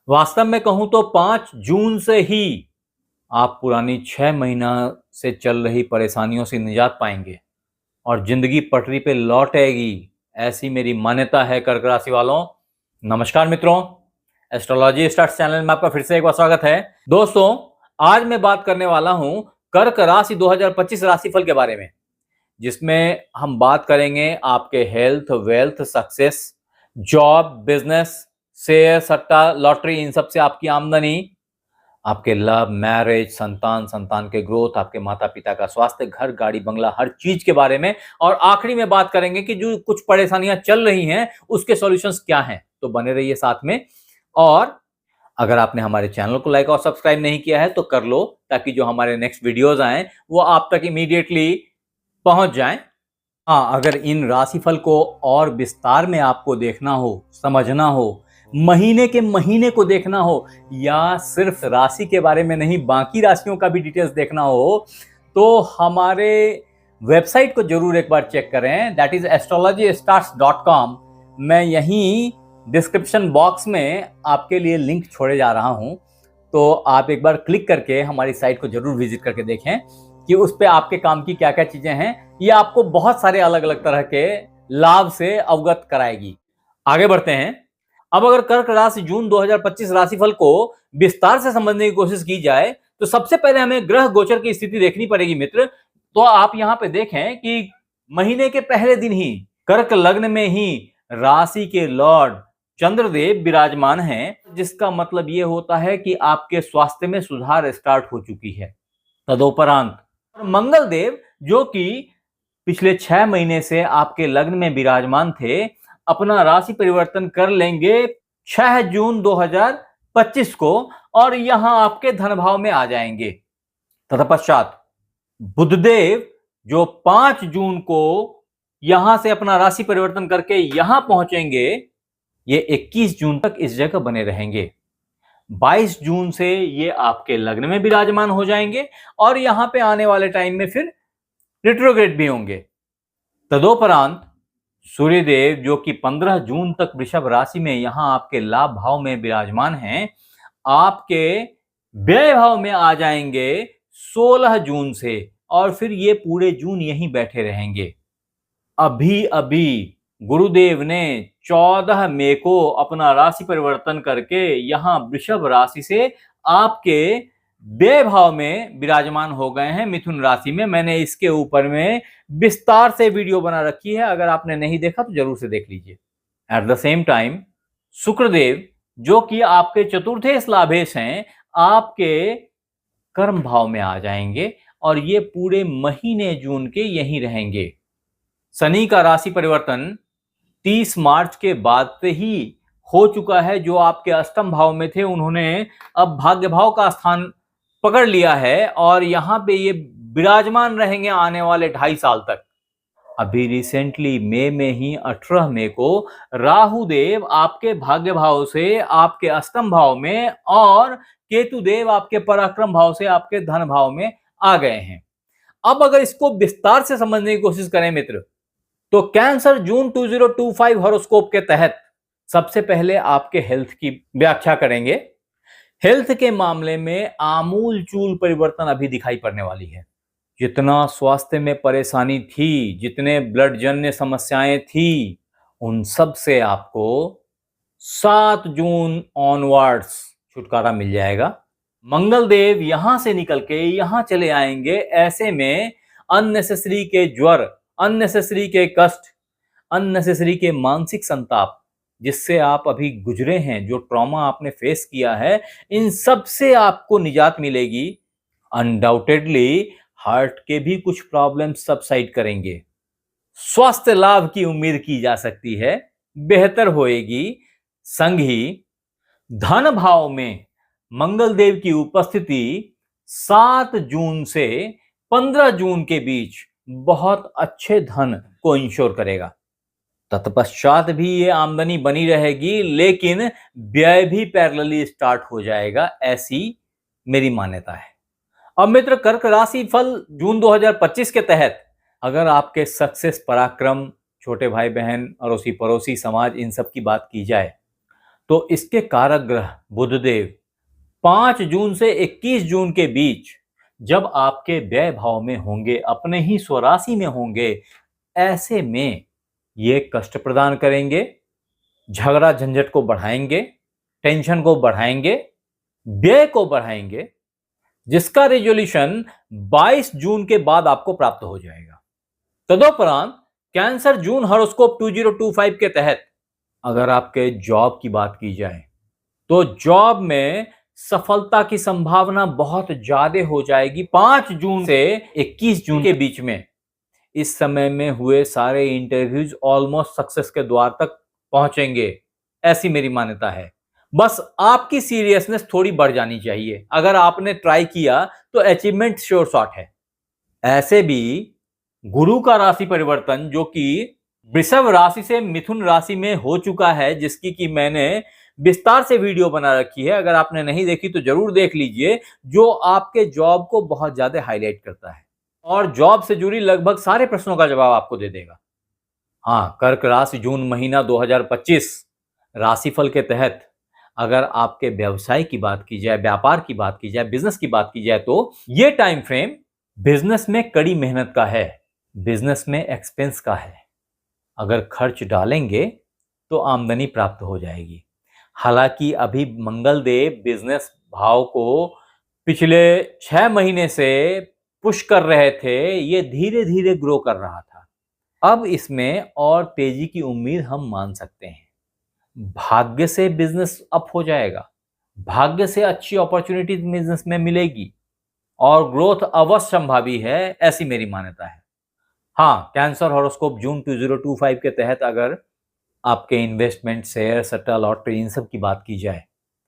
वास्तव में कहूं तो 5 जून से ही आप पुरानी 6 महीना से चल रही परेशानियों से निजात पाएंगे और जिंदगी पटरी पे लौट आएगी, ऐसी मेरी मान्यता है। कर्क राशि वालों, नमस्कार मित्रों। एस्ट्रोलॉजी स्टार्स चैनल में आपका फिर से एक बार स्वागत है। दोस्तों, आज मैं बात करने वाला हूं कर्क राशि 2025 राशिफल के बारे में, जिसमें हम बात करेंगे आपके health, wealth, success, job, business, share, सट्टा, लॉटरी, इन सब से आपकी आमदनी, आपके लव, मैरिज, संतान, संतान के ग्रोथ, आपके माता पिता का स्वास्थ्य, घर, गाड़ी, बंगला, हर चीज के बारे में। और आखिरी में बात करेंगे कि जो कुछ परेशानियां चल रही हैं उसके सॉल्यूशंस क्या हैं। तो बने रहिए साथ में। और अगर आपने हमारे चैनल को लाइक और सब्सक्राइब नहीं किया है तो कर लो, ताकि जो हमारे नेक्स्ट वीडियोज आए वो आप तक इमीडिएटली पहुंच जाएं। हाँ, अगर इन राशिफल को और विस्तार में आपको देखना हो, समझना हो, महीने के महीने को देखना हो, या सिर्फ राशि के बारे में नहीं बाकी राशियों का भी डिटेल्स देखना हो, तो हमारे वेबसाइट को जरूर एक बार चेक करें। That is astrologystars.com। मैं यहीं डिस्क्रिप्शन बॉक्स में आपके लिए लिंक छोड़े जा रहा हूं, तो आप एक बार क्लिक करके हमारी साइट को जरूर विजिट करके देखें कि उस पे आपके काम की क्या क्या चीजें हैं। ये आपको बहुत सारे अलग अलग तरह के लाभ से अवगत कराएगी। आगे बढ़ते हैं। अब अगर कर्क राशि जून 2025 राशिफल को विस्तार से समझने की कोशिश की जाए तो सबसे पहले हमें ग्रह गोचर की स्थिति देखनी पड़ेगी मित्र। तो आप यहां पे देखें कि महीने के पहले दिन ही कर्क लग्न में ही राशि के लॉर्ड चंद्रदेव विराजमान हैं, जिसका मतलब यह होता है कि आपके स्वास्थ्य में सुधार स्टार्ट हो चुकी है। तदोपरांत मंगल देव, जो कि पिछले 6 महीने से आपके लग्न में विराजमान थे, अपना राशि परिवर्तन कर लेंगे 6 जून 2025 को और यहां आपके धन भाव में आ जाएंगे। तत्पश्चात बुधदेव, जो 5 जून को यहां से अपना राशि परिवर्तन करके यहां पहुंचेंगे, ये 21 जून तक इस जगह बने रहेंगे। 22 जून से ये आपके लग्न में विराजमान हो जाएंगे और यहां पे आने वाले टाइम में फिर रिट्रोग्रेड भी होंगे। तदोपरांत सूर्यदेव, जो कि 15 जून तक वृषभ राशि में यहां आपके लाभ भाव में विराजमान हैं, आपके व्यय भाव में आ जाएंगे 16 जून से और फिर ये पूरे जून यहीं बैठे रहेंगे। अभी अभी गुरुदेव ने 14 मई को अपना राशि परिवर्तन करके यहां वृषभ राशि से आपके व्यय भाव में विराजमान हो गए हैं, मिथुन राशि में। मैंने इसके ऊपर में विस्तार से वीडियो बना रखी है, अगर आपने नहीं देखा तो जरूर से देख लीजिए। At the same time Shukradev, जो कि आपके चतुर्थेश लाभेश हैं, आपके कर्म भाव में आ जाएंगे और ये पूरे महीने जून के यहीं रहेंगे। शनि का राशि परिवर्तन 30 मार्च के बाद से ही हो चुका है। जो आपके अष्टम भाव में थे, उन्होंने अब भाग्य भाव का स्थान पकड़ लिया है और यहां पे ये विराजमान रहेंगे आने वाले 2.5 साल तक। अभी रिसेंटली मई में ही 18 मई को राहु देव आपके भाग्य भाव से आपके अष्टम भाव में और केतु देव आपके पराक्रम भाव से आपके धन भाव में आ गए हैं। अब अगर इसको विस्तार से समझने की कोशिश करें मित्र, तो कैंसर जून 2025 हॉरोस्कोप के तहत सबसे पहले आपके हेल्थ की व्याख्या करेंगे। हेल्थ के मामले में आमूल चूल परिवर्तन अभी दिखाई पड़ने वाली है। जितना स्वास्थ्य में परेशानी थी, जितने ब्लड जन्य समस्याएं थी, उन सब से आपको 7 जून ऑनवर्ड्स छुटकारा मिल जाएगा। मंगल देव यहां से निकल के यहां चले आएंगे। ऐसे में अननेसेसरी के ज्वर, अननेसेसरी के कष्ट, अननेसेसरी के मानसिक संताप जिससे आप अभी गुजरे हैं, जो ट्रॉमा आपने फेस किया है, इन सब से आपको निजात मिलेगी। अनडाउटेडली हार्ट के भी कुछ प्रॉब्लम सबसाइड करेंगे। स्वास्थ्य लाभ की उम्मीद की जा सकती है, बेहतर होएगी। संग ही धन भाव में मंगल देव की उपस्थिति 7 जून से 15 जून के बीच बहुत अच्छे धन को इंश्योर करेगा। तत्पश्चात भी ये आमदनी बनी रहेगी, लेकिन व्यय भी पैरेलली स्टार्ट हो जाएगा, ऐसी मेरी मान्यता है। अब मित्र, कर्क राशि फल जून 2025 के तहत अगर आपके सक्सेस, पराक्रम, छोटे भाई बहन, अड़ोसी पड़ोसी, समाज, इन सब की बात की जाए तो इसके कारक ग्रह बुधदेव 5 जून से 21 जून के बीच जब आपके व्यय भाव में होंगे, अपने ही स्वराशि में होंगे, ऐसे में ये कष्ट प्रदान करेंगे, झगड़ा झंझट को बढ़ाएंगे, टेंशन को बढ़ाएंगे, व्यय को बढ़ाएंगे, जिसका रेजोल्यूशन 22 जून के बाद आपको प्राप्त हो जाएगा। तदुपरांत कैंसर जून हॉरोस्कोप 2025 के तहत अगर आपके जॉब की बात की जाए तो जॉब में सफलता की संभावना बहुत ज्यादा हो जाएगी 5 जून से 21 जून के बीच में। इस समय में हुए सारे इंटरव्यूज ऑलमोस्ट सक्सेस के द्वार तक पहुंचेंगे, ऐसी मेरी मान्यता है। बस आपकी सीरियसनेस थोड़ी बढ़ जानी चाहिए। अगर आपने ट्राई किया तो अचीवमेंट श्योर शॉट है। ऐसे भी गुरु का राशि परिवर्तन जो कि वृषभ राशि से मिथुन राशि में हो चुका है, जिसकी कि मैंने विस्तार से वीडियो बना रखी है, अगर आपने नहीं देखी तो जरूर देख लीजिए, जो आपके जॉब को बहुत ज्यादा हाईलाइट करता है और जॉब से जुड़ी लगभग सारे प्रश्नों का जवाब आपको दे देगा। हाँ, कर्क राशि जून महीना 2025 राशिफल के तहत अगर आपके व्यवसाय की बात की जाए, व्यापार की बात की जाए, बिजनेस की बात की जाए तो ये टाइम फ्रेम बिजनेस में कड़ी मेहनत का है, बिजनेस में एक्सपेंस का है। अगर खर्च डालेंगे तो आमदनी प्राप्त हो जाएगी। हालांकि अभी मंगल देव बिजनेस भाव को पिछले 6 महीने से पुश कर रहे थे, ये धीरे धीरे ग्रो कर रहा था। अब इसमें और तेजी की उम्मीद हम मान सकते हैं। भाग्य से बिजनेस अप हो जाएगा, भाग्य से अच्छी अपॉर्चुनिटी बिजनेस में मिलेगी और ग्रोथ अवश्य संभावी है, ऐसी मेरी मान्यता है। हाँ, कैंसर हॉरोस्कोप जून 2025 के तहत अगर आपके इन्वेस्टमेंट, शेयर, सट्टा, लॉटरी, इन सब की बात की जाए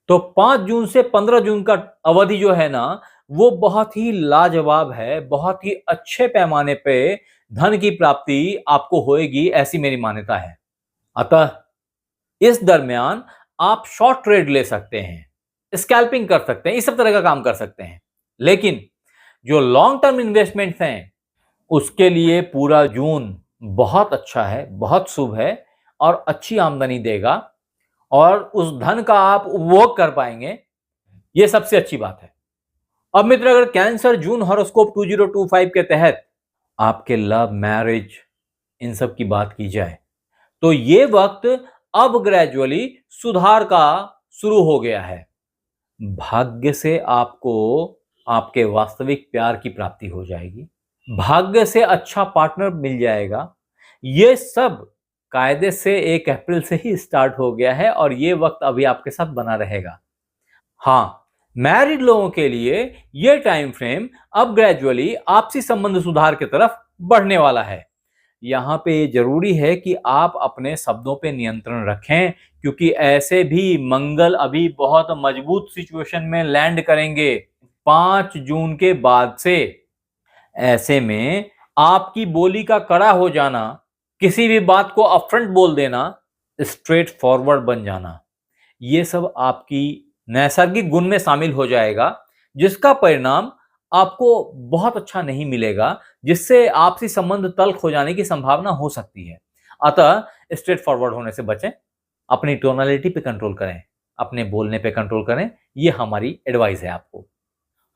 तो 5 जून से 15 जून का अवधि जो है ना, वो बहुत ही लाजवाब है। बहुत ही अच्छे पैमाने पे धन की प्राप्ति आपको होएगी, ऐसी मेरी मान्यता है। अतः इस दरमियान आप शॉर्ट ट्रेड ले सकते हैं, स्कैल्पिंग कर सकते हैं, इस सब तरह का काम कर सकते हैं। लेकिन जो लॉन्ग टर्म इन्वेस्टमेंट्स हैं, उसके लिए पूरा जून बहुत अच्छा है, बहुत शुभ है और अच्छी आमदनी देगा और उस धन का आप उपभोग कर पाएंगे, यह सबसे अच्छी बात है। अब मित्र, अगर कैंसर जून हॉरोस्कोप 2025 के तहत आपके लव, मैरिज, इन सब की बात की जाए तो ये वक्त अब ग्रेजुअली सुधार का शुरू हो गया है। भाग्य से आपको आपके वास्तविक प्यार की प्राप्ति हो जाएगी, भाग्य से अच्छा पार्टनर मिल जाएगा। ये सब कायदे से 1 अप्रैल से ही स्टार्ट हो गया है और ये वक्त अभी आपके साथ बना रहेगा। हाँ, मैरिड लोगों के लिए ये टाइम फ्रेम अब ग्रेजुअली आपसी संबंध सुधार की तरफ बढ़ने वाला है। यहाँ पे जरूरी है कि आप अपने शब्दों पे नियंत्रण रखें, क्योंकि ऐसे भी मंगल अभी बहुत मजबूत सिचुएशन में लैंड करेंगे 5 जून के बाद से। ऐसे में आपकी बोली का कड़ा हो जाना, किसी भी बात को अपफ्रंट बोल देना, स्ट्रेट फॉरवर्ड बन जाना, ये सब आपकी नैसर्गिक गुण में शामिल हो जाएगा, जिसका परिणाम आपको बहुत अच्छा नहीं मिलेगा, जिससे आपसी संबंध तल्ख हो जाने की संभावना हो सकती है। अतः स्ट्रेट फॉरवर्ड होने से बचें, अपनी टोनालिटी पे कंट्रोल करें, अपने बोलने पे कंट्रोल करें, ये हमारी एडवाइस है आपको।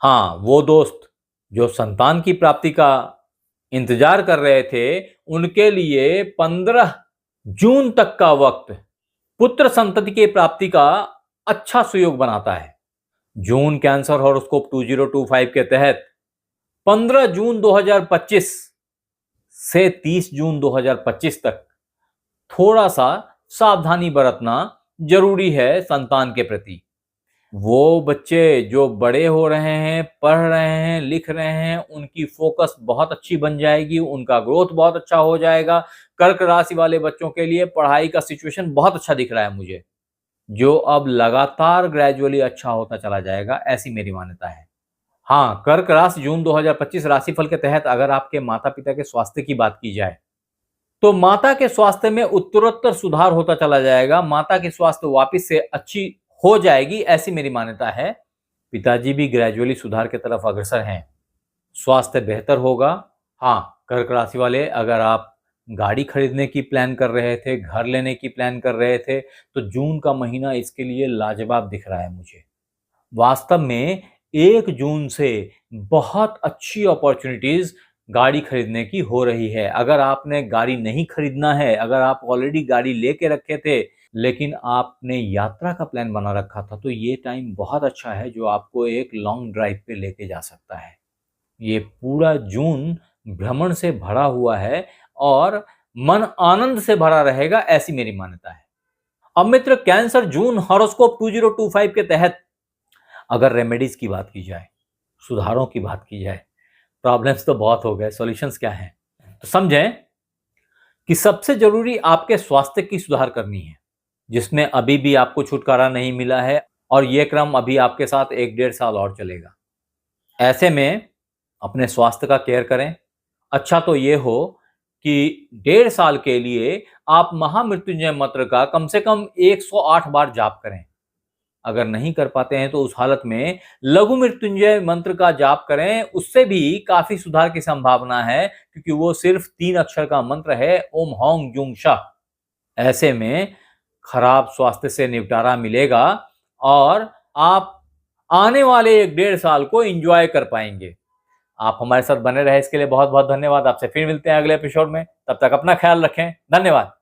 हाँ, वो दोस्त जो संतान की प्राप्ति का इंतजार कर रहे थे, उनके लिए 15 जून तक का वक्त पुत्र संतति की प्राप्ति का अच्छा सुयोग बनाता है। जून कैंसर हॉरोस्कोप 2025 के तहत 15 जून 2025 से 30 जून 2025 तक थोड़ा सा सावधानी बरतना जरूरी है संतान के प्रति। वो बच्चे जो बड़े हो रहे हैं, पढ़ रहे हैं, लिख रहे हैं, उनकी फोकस बहुत अच्छी बन जाएगी, उनका ग्रोथ बहुत अच्छा हो जाएगा। कर्क राशि वाले बच्चों के लिए पढ़ाई का सिचुएशन बहुत अच्छा दिख रहा है मुझे, जो अब लगातार ग्रेजुअली अच्छा होता चला जाएगा, ऐसी मेरी मान्यता है। हाँ, कर्क राशि जून 2025 राशिफल के तहत अगर आपके माता पिता के स्वास्थ्य की बात की जाए तो माता के स्वास्थ्य में उत्तरोत्तर सुधार होता चला जाएगा। माता की स्वास्थ्य वापस से अच्छी हो जाएगी, ऐसी मेरी मान्यता है। पिताजी भी ग्रेजुअली सुधार की तरफ अग्रसर हैं, स्वास्थ्य बेहतर होगा। हाँ, कर्क राशि वाले, अगर आप गाड़ी खरीदने की प्लान कर रहे थे, घर लेने की प्लान कर रहे थे, तो जून का महीना इसके लिए लाजवाब दिख रहा है मुझे। वास्तव में 1 जून से बहुत अच्छी अपॉर्चुनिटीज़ गाड़ी खरीदने की हो रही है। अगर आपने गाड़ी नहीं खरीदना है, अगर आप ऑलरेडी गाड़ी लेके रखे थे, लेकिन आपने यात्रा का प्लान बना रखा था, तो ये टाइम बहुत अच्छा है जो आपको एक लॉन्ग ड्राइव पे लेके जा सकता है। ये पूरा जून भ्रमण से भरा हुआ है और मन आनंद से भरा रहेगा, ऐसी मेरी मान्यता है। अब मित्र, कैंसर जून हॉरोस्कोप 2025 के तहत अगर रेमेडीज की बात की जाए, सुधारों की बात की जाए, प्रॉब्लम्स तो बहुत हो गए, सॉल्यूशंस क्या हैं? तो समझें कि सबसे जरूरी आपके स्वास्थ्य की सुधार करनी है, जिसमें अभी भी आपको छुटकारा नहीं मिला है और ये क्रम अभी आपके साथ 1-1.5 साल और चलेगा। ऐसे में अपने स्वास्थ्य का केयर करें। अच्छा तो ये हो कि 1.5 साल के लिए आप महामृत्युंजय मंत्र का कम से कम 108 बार जाप करें। अगर नहीं कर पाते हैं तो उस हालत में लघु मृत्युंजय मंत्र का जाप करें, उससे भी काफी सुधार की संभावना है, क्योंकि वो सिर्फ 3 अक्षर का मंत्र है, ओम हौंग जूंग शाह। ऐसे में खराब स्वास्थ्य से निपटारा मिलेगा और आप आने वाले 1-1.5 साल को एंजॉय कर पाएंगे। आप हमारे साथ बने रहे इसके लिए बहुत बहुत धन्यवाद। आपसे फिर मिलते हैं अगले एपिसोड में, तब तक अपना ख्याल रखें। धन्यवाद।